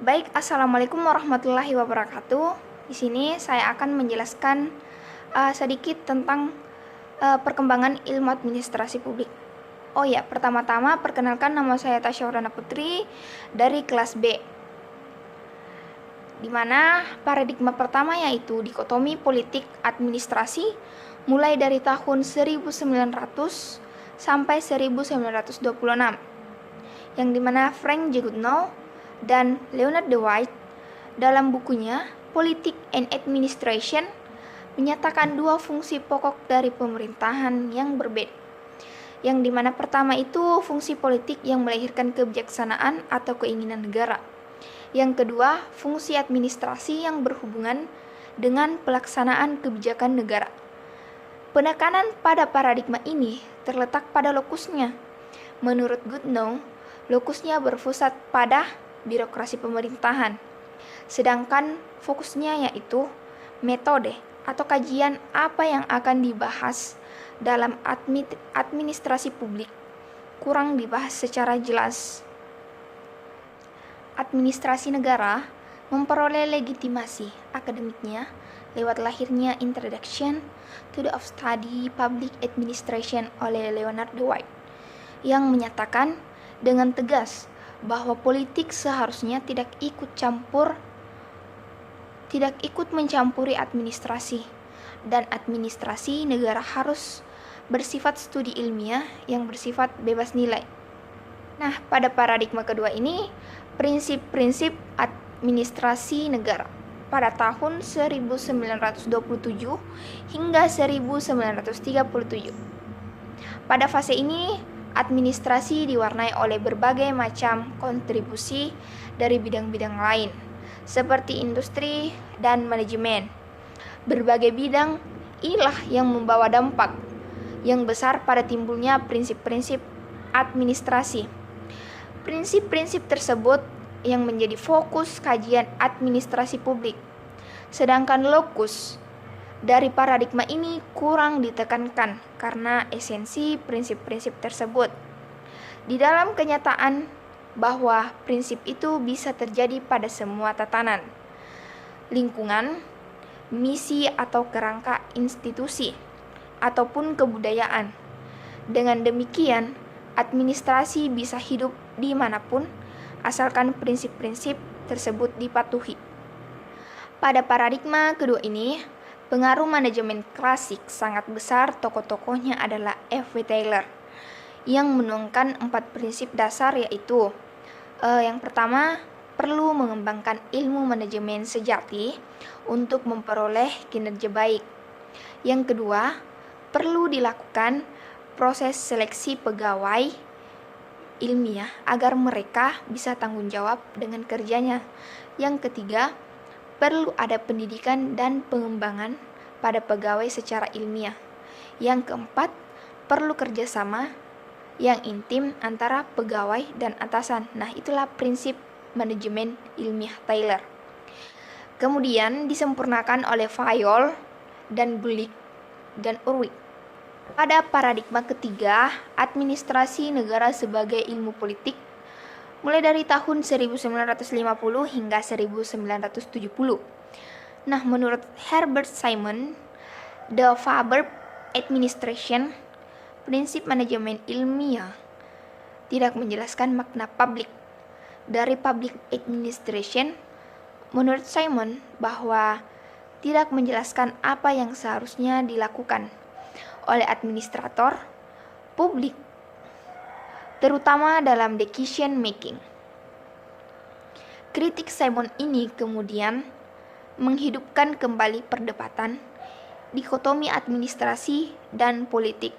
Baik, Assalamualaikum warahmatullahi wabarakatuh. Di sini saya akan menjelaskan sedikit tentang perkembangan ilmu administrasi publik. Oh ya, pertama-tama perkenalkan, nama saya Tasya Wardana Putri dari kelas B. Di mana paradigma pertama yaitu dikotomi politik administrasi mulai dari tahun 1900 sampai 1926. Yang dimana Frank J. Goodnow dan Leonard Dwight dalam bukunya Politics and Administration menyatakan dua fungsi pokok dari pemerintahan yang berbeda. Yang dimana pertama itu fungsi politik yang melahirkan kebijaksanaan atau keinginan negara. Yang kedua, fungsi administrasi yang berhubungan dengan pelaksanaan kebijakan negara. Penekanan pada paradigma ini terletak pada lokusnya. Menurut Goodnow, lokusnya berpusat pada birokrasi pemerintahan, sedangkan fokusnya yaitu metode atau kajian apa yang akan dibahas dalam administrasi publik kurang dibahas secara jelas. Administrasi negara memperoleh legitimasi akademiknya lewat lahirnya Introduction to the of Study Public Administration oleh Leonard Dwight yang menyatakan dengan tegas bahwa politik seharusnya tidak ikut mencampuri administrasi, dan administrasi negara harus bersifat studi ilmiah yang bersifat bebas nilai. Nah, pada paradigma kedua ini, prinsip-prinsip administrasi negara pada tahun 1927 hingga 1937. Pada fase ini, administrasi diwarnai oleh berbagai macam kontribusi dari bidang-bidang lain, seperti industri dan manajemen. Berbagai bidang inilah yang membawa dampak yang besar pada timbulnya prinsip-prinsip administrasi. Prinsip-prinsip tersebut yang menjadi fokus kajian administrasi publik. Sedangkan lokus dari paradigma ini kurang ditekankan karena esensi prinsip-prinsip tersebut. Di dalam kenyataan bahwa prinsip itu bisa terjadi pada semua tatanan, lingkungan, misi atau kerangka institusi, ataupun kebudayaan. Dengan demikian, administrasi bisa hidup dimanapun asalkan prinsip-prinsip tersebut dipatuhi. Pada paradigma kedua ini, pengaruh manajemen klasik sangat besar. Tokoh-tokohnya adalah F.W. Taylor yang menuangkan 4 prinsip dasar, yaitu yang pertama, perlu mengembangkan ilmu manajemen sejati untuk memperoleh kinerja baik. Yang kedua, perlu dilakukan proses seleksi pegawai ilmiah agar mereka bisa tanggung jawab dengan kerjanya. Yang ketiga, perlu ada pendidikan dan pengembangan pada pegawai secara ilmiah. Yang keempat, perlu kerjasama yang intim antara pegawai dan atasan. Nah, itulah prinsip manajemen ilmiah Taylor. Kemudian disempurnakan oleh Fayol dan Gulick dan Urwin. Pada paradigma ketiga, administrasi negara sebagai ilmu politik, mulai dari tahun 1950 hingga 1970. Nah, menurut Herbert Simon, The Faber Administration, prinsip manajemen ilmiah tidak menjelaskan makna publik. Dari public administration, menurut Simon bahwa tidak menjelaskan apa yang seharusnya dilakukan oleh administrator publik, terutama dalam decision making. Kritik Simon ini kemudian menghidupkan kembali perdebatan dikotomi administrasi dan politik.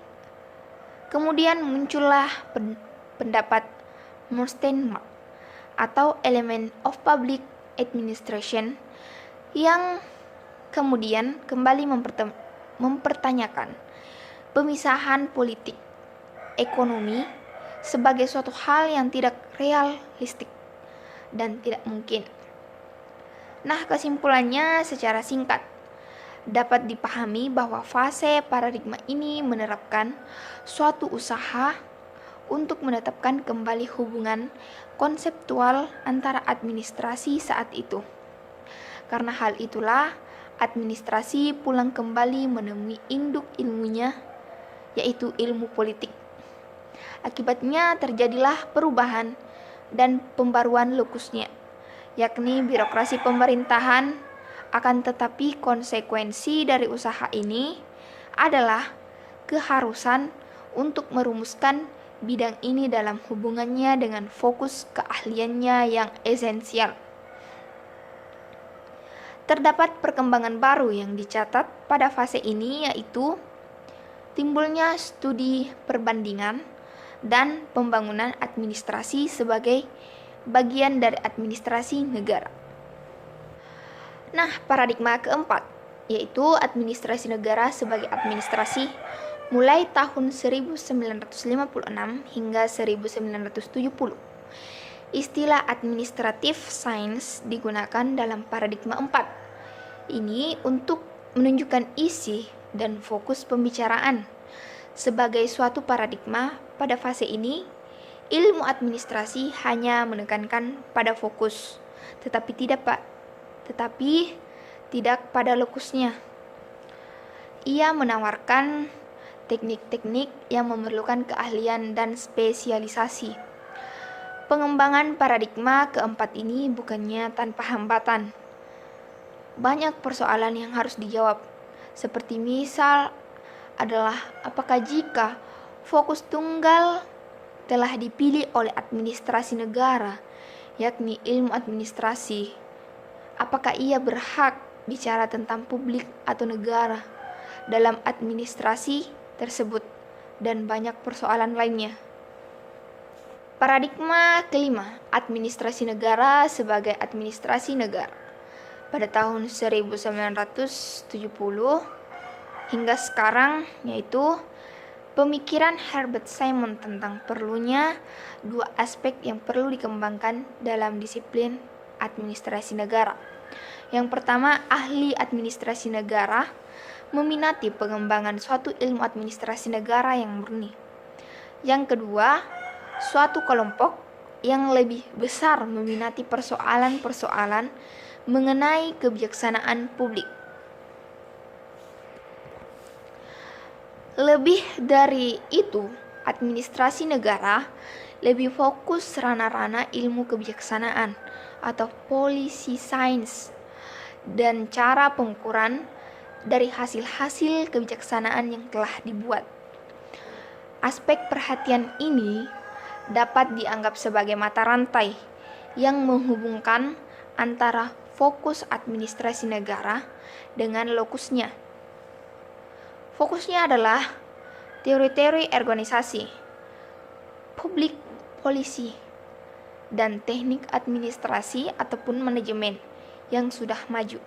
Kemudian muncullah pendapat Monsteinmark atau Element of Public Administration yang kemudian kembali mempertanyakan pemisahan politik ekonomi sebagai suatu hal yang tidak realistik dan tidak mungkin. Nah, kesimpulannya secara singkat, dapat dipahami bahwa fase paradigma ini menerapkan suatu usaha untuk menetapkan kembali hubungan konseptual antara administrasi saat itu. Karena hal itulah, administrasi pulang kembali menemui induk ilmunya, yaitu ilmu politik. Akibatnya terjadilah perubahan dan pembaruan lokusnya, yakni birokrasi pemerintahan. Akan tetapi konsekuensi dari usaha ini adalah keharusan untuk merumuskan bidang ini dalam hubungannya dengan fokus keahliannya yang esensial. Terdapat perkembangan baru yang dicatat pada fase ini, yaitu timbulnya studi perbandingan dan pembangunan administrasi sebagai bagian dari administrasi negara. Nah, paradigma keempat, yaitu administrasi negara sebagai administrasi mulai tahun 1956 hingga 1970. Istilah administratif sains digunakan dalam paradigma 4. Ini untuk menunjukkan isi dan fokus pembicaraan. Sebagai suatu paradigma pada fase ini, ilmu administrasi hanya menekankan pada fokus, tetapi tidak pada lokusnya. Ia menawarkan teknik-teknik yang memerlukan keahlian dan spesialisasi. Pengembangan paradigma keempat ini bukannya tanpa hambatan. Banyak persoalan yang harus dijawab, seperti misal adalah apakah jika fokus tunggal telah dipilih oleh administrasi negara, yakni ilmu administrasi, apakah ia berhak bicara tentang publik atau negara dalam administrasi tersebut, dan banyak persoalan lainnya. Paradigma kelima, administrasi negara sebagai administrasi negara. Pada tahun 1970 hingga sekarang, yaitu pemikiran Herbert Simon tentang perlunya dua aspek yang perlu dikembangkan dalam disiplin administrasi negara. Yang pertama, ahli administrasi negara meminati pengembangan suatu ilmu administrasi negara yang murni. Yang kedua, suatu kelompok yang lebih besar meminati persoalan-persoalan mengenai kebijaksanaan publik. Lebih dari itu, administrasi negara lebih fokus ranah-ranah ilmu kebijaksanaan atau policy science dan cara pengukuran dari hasil-hasil kebijaksanaan yang telah dibuat. Aspek perhatian ini dapat dianggap sebagai mata rantai yang menghubungkan antara fokus administrasi negara dengan lokusnya. Fokusnya adalah teori-teori organisasi, public policy, dan teknik administrasi ataupun manajemen yang sudah maju.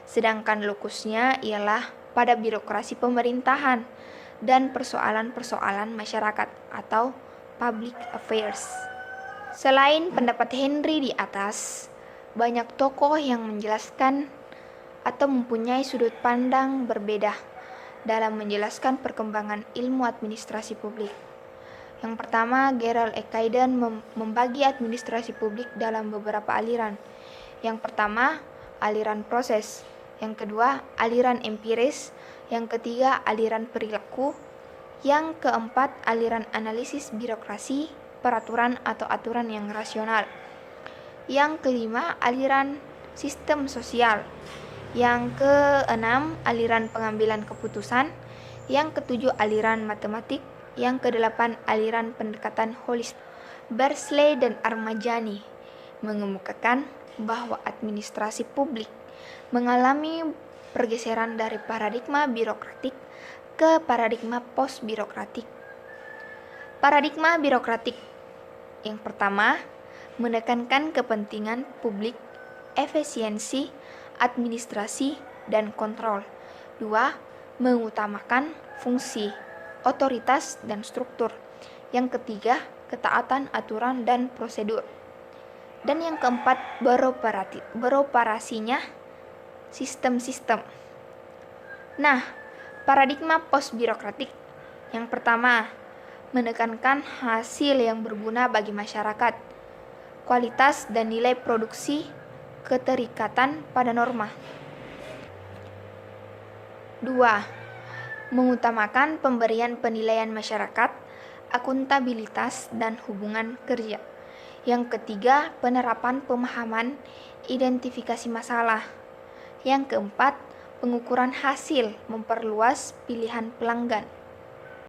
Sedangkan lokusnya ialah pada birokrasi pemerintahan dan persoalan-persoalan masyarakat atau public affairs. Selain pendapat Henry di atas, banyak tokoh yang menjelaskan atau mempunyai sudut pandang berbeda dalam menjelaskan perkembangan ilmu administrasi publik. Yang pertama, Gerald E. Kayden membagi administrasi publik dalam beberapa aliran. Yang pertama, aliran proses. Yang kedua, aliran empiris. Yang ketiga, aliran perilaku. Yang keempat, aliran analisis birokrasi, peraturan atau aturan yang rasional. Yang kelima, aliran sistem sosial. Yang keenam, aliran pengambilan keputusan. Yang ketujuh, aliran matematik. Yang kedelapan, aliran pendekatan holistik. Bersley dan Armajani mengemukakan bahwa administrasi publik mengalami pergeseran dari paradigma birokratik ke paradigma post-birokratik. Paradigma birokratik yang pertama menekankan kepentingan publik, efisiensi, administrasi, dan kontrol. Dua, mengutamakan fungsi, otoritas, dan struktur. Yang ketiga, ketaatan aturan dan prosedur. Dan yang keempat, beroperasinya sistem-sistem. Nah, paradigma post-birokratik yang pertama menekankan hasil yang berguna bagi masyarakat, kualitas dan nilai produksi, keterikatan pada norma. 2. Mengutamakan pemberian penilaian masyarakat, akuntabilitas, dan hubungan kerja. Yang ketiga, penerapan pemahaman identifikasi masalah. Yang keempat, pengukuran hasil, memperluas pilihan pelanggan.